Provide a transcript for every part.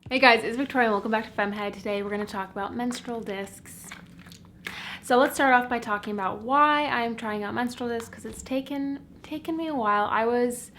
Hey guys, it's Victoria and welcome back to FemmeHead. Today we're going to talk about menstrual discs. So let's start off by talking about why I'm trying out menstrual discs, because it's taken me a while. I was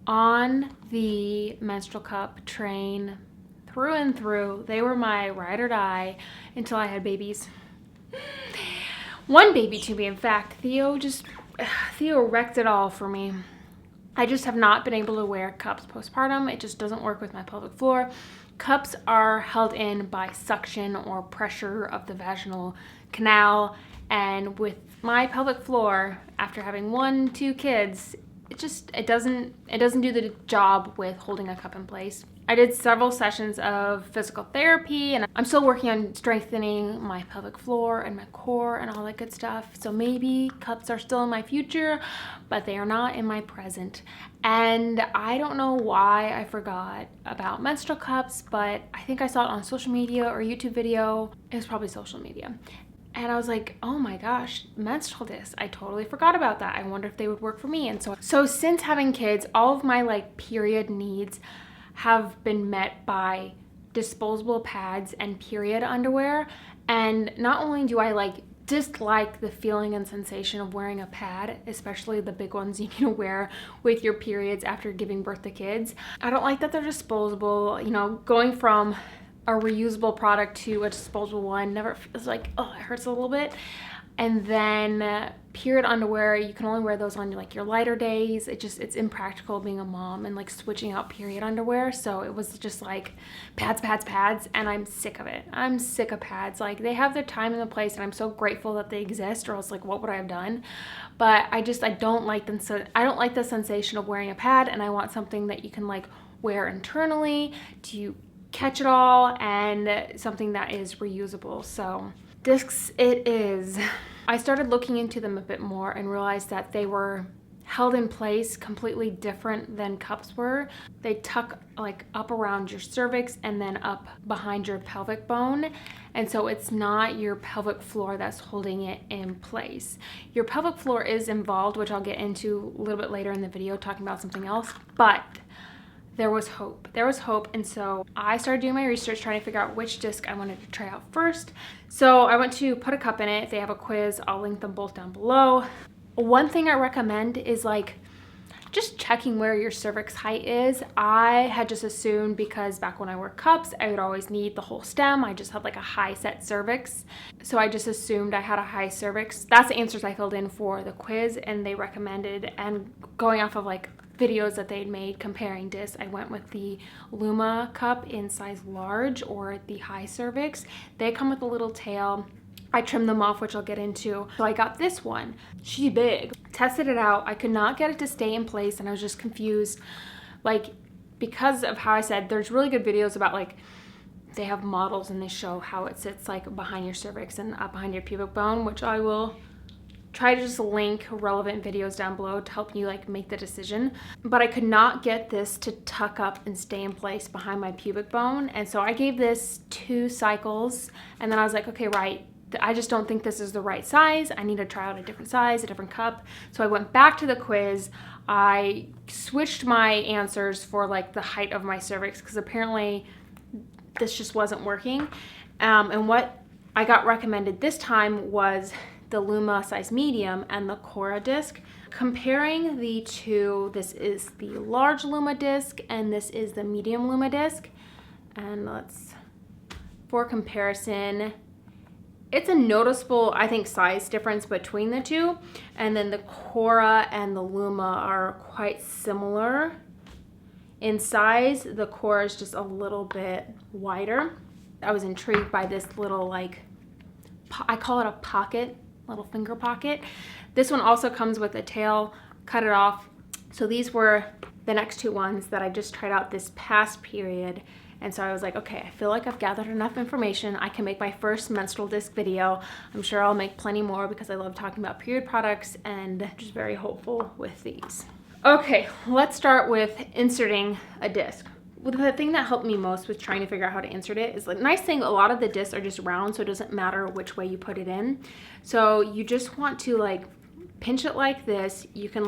on the menstrual cup train through and through. They were my ride or die until I had babies. One baby to be, in fact. Theo wrecked it all for me. I just have not been able to wear cups postpartum. It just doesn't work with my pelvic floor. Cups are held in by suction or pressure of the vaginal canal, and with my pelvic floor, after having 2 kids, it doesn't do the job with holding a cup in place. I did several sessions of physical therapy, and I'm still working on strengthening my pelvic floor and my core and all that good stuff. So maybe cups are still in my future, but they are not in my present. And I don't know why I forgot about menstrual cups, but I think I saw it on social media or YouTube video. It was probably social media. And I was like, oh my gosh, menstrual discs. I totally forgot about that. I wonder if they would work for me. And so since having kids, all of my period needs have been met by disposable pads and period underwear. And not only do I dislike the feeling and sensation of wearing a pad, especially the big ones you need to wear with your periods after giving birth to kids. I don't like that they're disposable. Going from a reusable product to a disposable one never feels it hurts a little bit. And then period underwear, you can only wear those on your lighter days. It's impractical being a mom and switching out period underwear. So it was just pads, and I'm sick of it. I'm sick of pads. They have their time and the place, and I'm so grateful that they exist, or else what would I have done? But I don't like them. So I don't like the sensation of wearing a pad, and I want something that you can wear internally to catch it all, and something that is reusable. So discs it is. I started looking into them a bit more and realized that they were held in place completely different than cups were. They tuck up around your cervix and then up behind your pelvic bone. And so it's not your pelvic floor that's holding it in place. Your pelvic floor is involved, which I'll get into a little bit later in the video talking about something else, but there was hope. And so I started doing my research, trying to figure out which disc I wanted to try out first. So I went to Put a Cup in It. They have a quiz. I'll link them both down below. One thing I recommend is just checking where your cervix height is. I had just assumed, because back when I wore cups, I would always need the whole stem. I just had a high set cervix. So I just assumed I had a high cervix. That's the answers I filled in for the quiz, and they recommended, and going off of videos that they'd made comparing discs, I went with the Luma cup in size large, or the high cervix. They come with a little tail. I trimmed them off, which I'll get into. So I got this one. She's big. Tested it out. I could not get it to stay in place, and I was just confused. Because of how I said, there's really good videos about they have models and they show how it sits behind your cervix and up behind your pubic bone, which I will try to just link relevant videos down below to help you make the decision. But I could not get this to tuck up and stay in place behind my pubic bone. And so I gave this 2 cycles, and then I was like, okay, right, I just don't think this is the right size. I need to try out a different size, a different cup. So I went back to the quiz. I switched my answers for the height of my cervix, because apparently this just wasn't working. And what I got recommended this time was the Luma size medium and the Cora disc. Comparing the two, this is the large Luma disc and this is the medium Luma disc. And for comparison, it's a noticeable, I think, size difference between the two. And then the Cora and the Luma are quite similar in size. The Cora is just a little bit wider. I was intrigued by this little I call it a pocket, little finger pocket. This one also comes with a tail. Cut it off. So these were the next 2 ones that I just tried out this past period. And so I was like, okay, I feel like I've gathered enough information. I can make my first menstrual disc video. I'm sure I'll make plenty more, because I love talking about period products, and just very hopeful with these. Okay, let's start with inserting a disc. Well, the thing that helped me most with trying to figure out how to insert it is nice thing, a lot of the discs are just round, so it doesn't matter which way you put it in. So you just want to pinch it like this. You can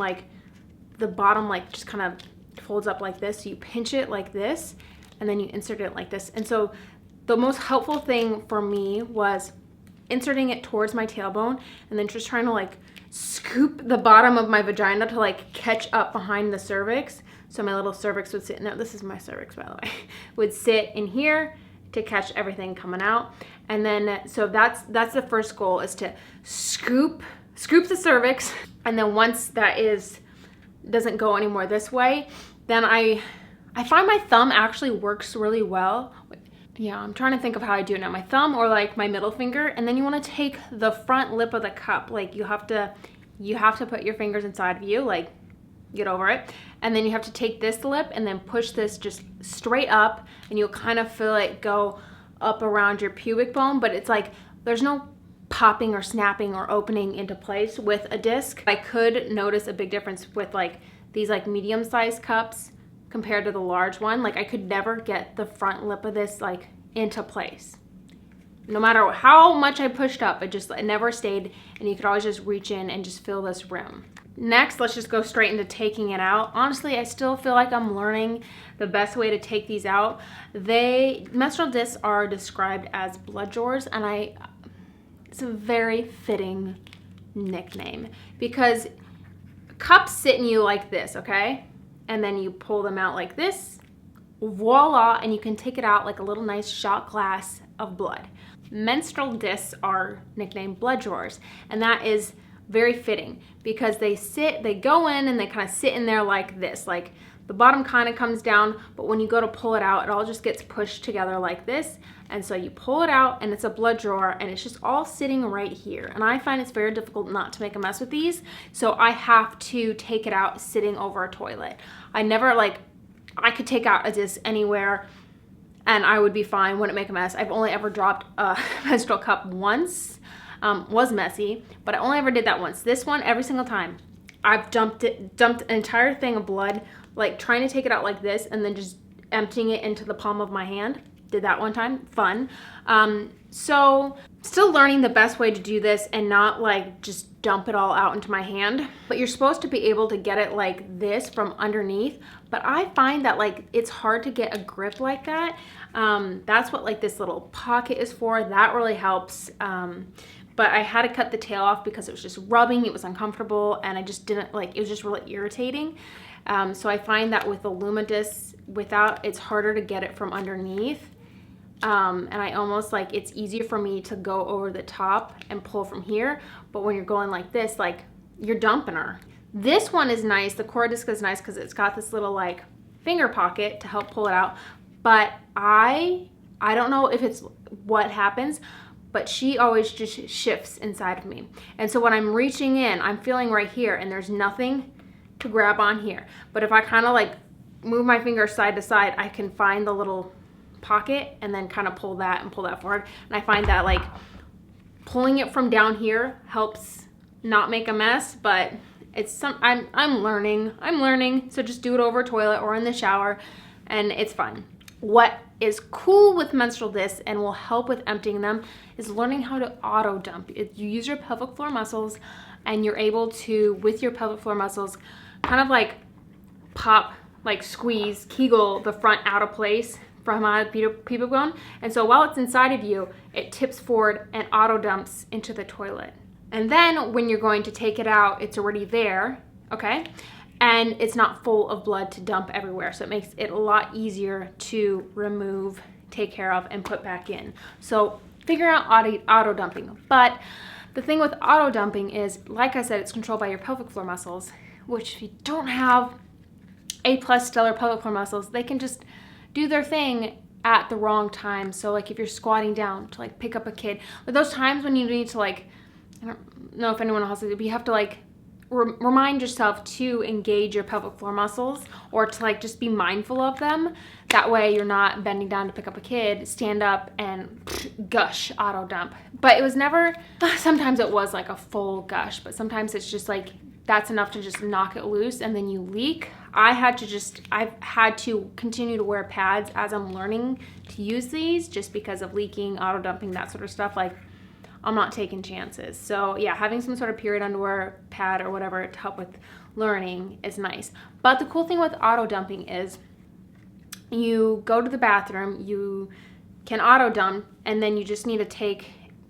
the bottom just kind of folds up like this. So you pinch it like this, and then you insert it like this. And so the most helpful thing for me was inserting it towards my tailbone and then just trying to like scoop the bottom of my vagina to like catch up behind the cervix. So my little cervix would sit in there. This is my cervix, by the way. Would sit in here to catch everything coming out. And then, so that's the first goal, is to scoop the cervix. And then once that doesn't go anymore this way, then I find my thumb actually works really well. Yeah, I'm trying to think of how I do it now. My thumb or like my middle finger, and then you want to take the front lip of the cup. Like you have to put your fingers inside of you, like get over it. And then you have to take this lip and then push this just straight up, and you'll kind of feel it go up around your pubic bone, but it's like there's no popping or snapping or opening into place with a disc. I could notice a big difference with like these like medium-sized cups compared to the large one. Like I could never get the front lip of this like into place. No matter how much I pushed up, it never stayed, and you could always just reach in and just feel this rim. Next, let's just go straight into taking it out. Honestly, I still feel like I'm learning the best way to take these out. Menstrual discs are described as blood drawers, and it's a very fitting nickname because cups sit in you like this, okay? And then you pull them out like this, voila, and you can take it out like a little nice shot glass of blood. Menstrual discs are nicknamed blood drawers, and that is very fitting because they go in and they kind of sit in there like this. Like the bottom kind of comes down, but when you go to pull it out, it all just gets pushed together like this. And so you pull it out and it's a blood drawer, and it's just all sitting right here. And I find it's very difficult not to make a mess with these. So I have to take it out sitting over a toilet. I could take out a disc anywhere and I would be fine, wouldn't make a mess. I've only ever dropped a menstrual cup once. Was messy, but I only ever did that once. This one, every single time, I've dumped an entire thing of blood, like trying to take it out like this and then just emptying it into the palm of my hand. Did that one time, fun. So still learning the best way to do this and not like just dump it all out into my hand. But you're supposed to be able to get it like this from underneath. But I find that like it's hard to get a grip like that. That's what like this little pocket is for. That really helps. But I had to cut the tail off because it was just rubbing, it was uncomfortable, and I just didn't like, it was just really irritating. So I find that with the Lumidisc, it's harder to get it from underneath. And I almost like, it's easier for me to go over the top and pull from here. But when you're going like this, like you're dumping her. This one is nice. The Core Disc is nice because it's got this little like finger pocket to help pull it out. But I don't know if it's what happens, but she always just shifts inside of me. And so when I'm reaching in, I'm feeling right here and there's nothing to grab on here. But if I kind of like move my finger side to side, I can find the little pocket and then kind of pull that and pull that forward. And I find that like pulling it from down here helps not make a mess, but I'm learning. So just do it over a toilet or in the shower and it's fun. What is cool with menstrual discs and will help with emptying them is learning how to auto dump. You use your pelvic floor muscles and you're able to, with your pelvic floor muscles, kind of like pop, like squeeze, kegel the front out of place from out of the pubic bone. And so while it's inside of you, it tips forward and auto dumps into the toilet. And then when you're going to take it out, it's already there, okay? And it's not full of blood to dump everywhere. So it makes it a lot easier to remove, take care of, and put back in. So figure out auto dumping. But the thing with auto dumping is, like I said, it's controlled by your pelvic floor muscles, which if you don't have A+ stellar pelvic floor muscles, they can just do their thing at the wrong time. So like if you're squatting down to like pick up a kid, but those times when you need to like, I don't know if anyone else has it, but you have to like remind yourself to engage your pelvic floor muscles or to like just be mindful of them. That way you're not bending down to pick up a kid, stand up and gush, auto dump. But it was never, sometimes it was like a full gush, but sometimes it's just like, that's enough to just knock it loose and then you leak. I've had to continue to wear pads as I'm learning to use these just because of leaking, auto dumping, that sort of stuff. Like I'm not taking chances. So yeah, having some sort of period underwear pad or whatever to help with learning is nice. But the cool thing with auto dumping is you go to the bathroom, you can auto dump, and then you just need to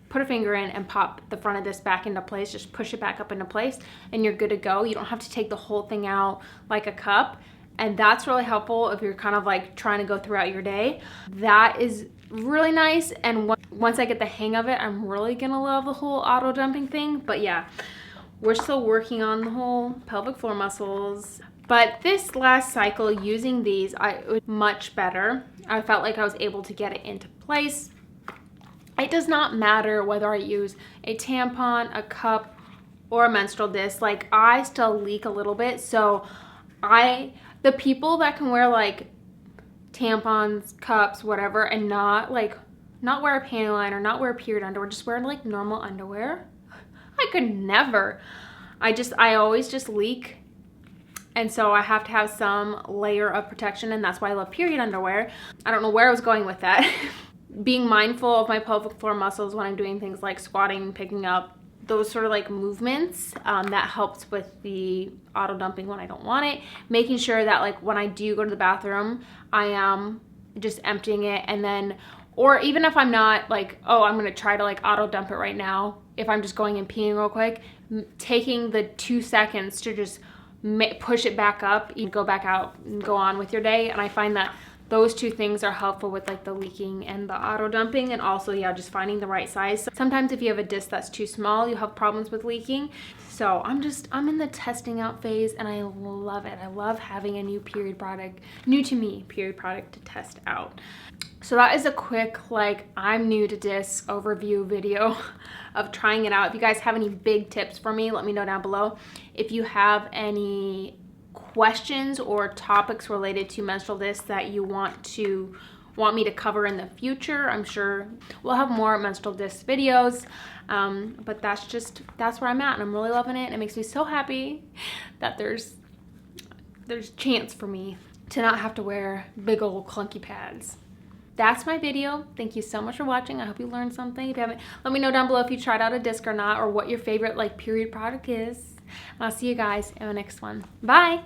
put a finger in and pop the front of this back into place. Just push it back up into place and you're good to go. You don't have to take the whole thing out like a cup. And that's really helpful if you're kind of like trying to go throughout your day. That is really nice. And once I get the hang of it, I'm really gonna love the whole auto dumping thing. But yeah, we're still working on the whole pelvic floor muscles. But this last cycle using these, it was much better. I felt like I was able to get it into place. It does not matter whether I use a tampon, a cup, or a menstrual disc. Like, I still leak a little bit. So the people that can wear like tampons, cups, whatever, and not wear a panty line or not wear period underwear, just wear like normal underwear, I could never. I always just leak. And so I have to have some layer of protection, and that's why I love period underwear. I don't know where I was going with that. Being mindful of my pelvic floor muscles when I'm doing things like squatting, picking up, those sort of like movements, that helps with the auto dumping when I don't want it. Making sure that like when I do go to the bathroom, I am just emptying it, and then, or even if I'm not like, oh, I'm gonna try to like auto dump it right now, if I'm just going and peeing real quick, taking the 2 seconds to just push it back up, you go back out and go on with your day. And I find that those two things are helpful with like the leaking and the auto dumping, and also, yeah, just finding the right size. Sometimes if you have a disc that's too small, you have problems with leaking. So I'm in the testing out phase, and I love it. I love having a new to me period product to test out. So that is a quick, like, I'm new to disc overview video of trying it out. If you guys have any big tips for me, let me know down below. If you have any questions or topics related to menstrual discs that you want me to cover in the future, I'm sure we'll have more menstrual disc videos. But that's where I'm at, and I'm really loving it. And it makes me so happy that there's chance for me to not have to wear big old clunky pads. That's my video. Thank you so much for watching. I hope you learned something. If you haven't, let me know down below if you tried out a disc or not, or what your favorite like period product is. And I'll see you guys in the next one. Bye.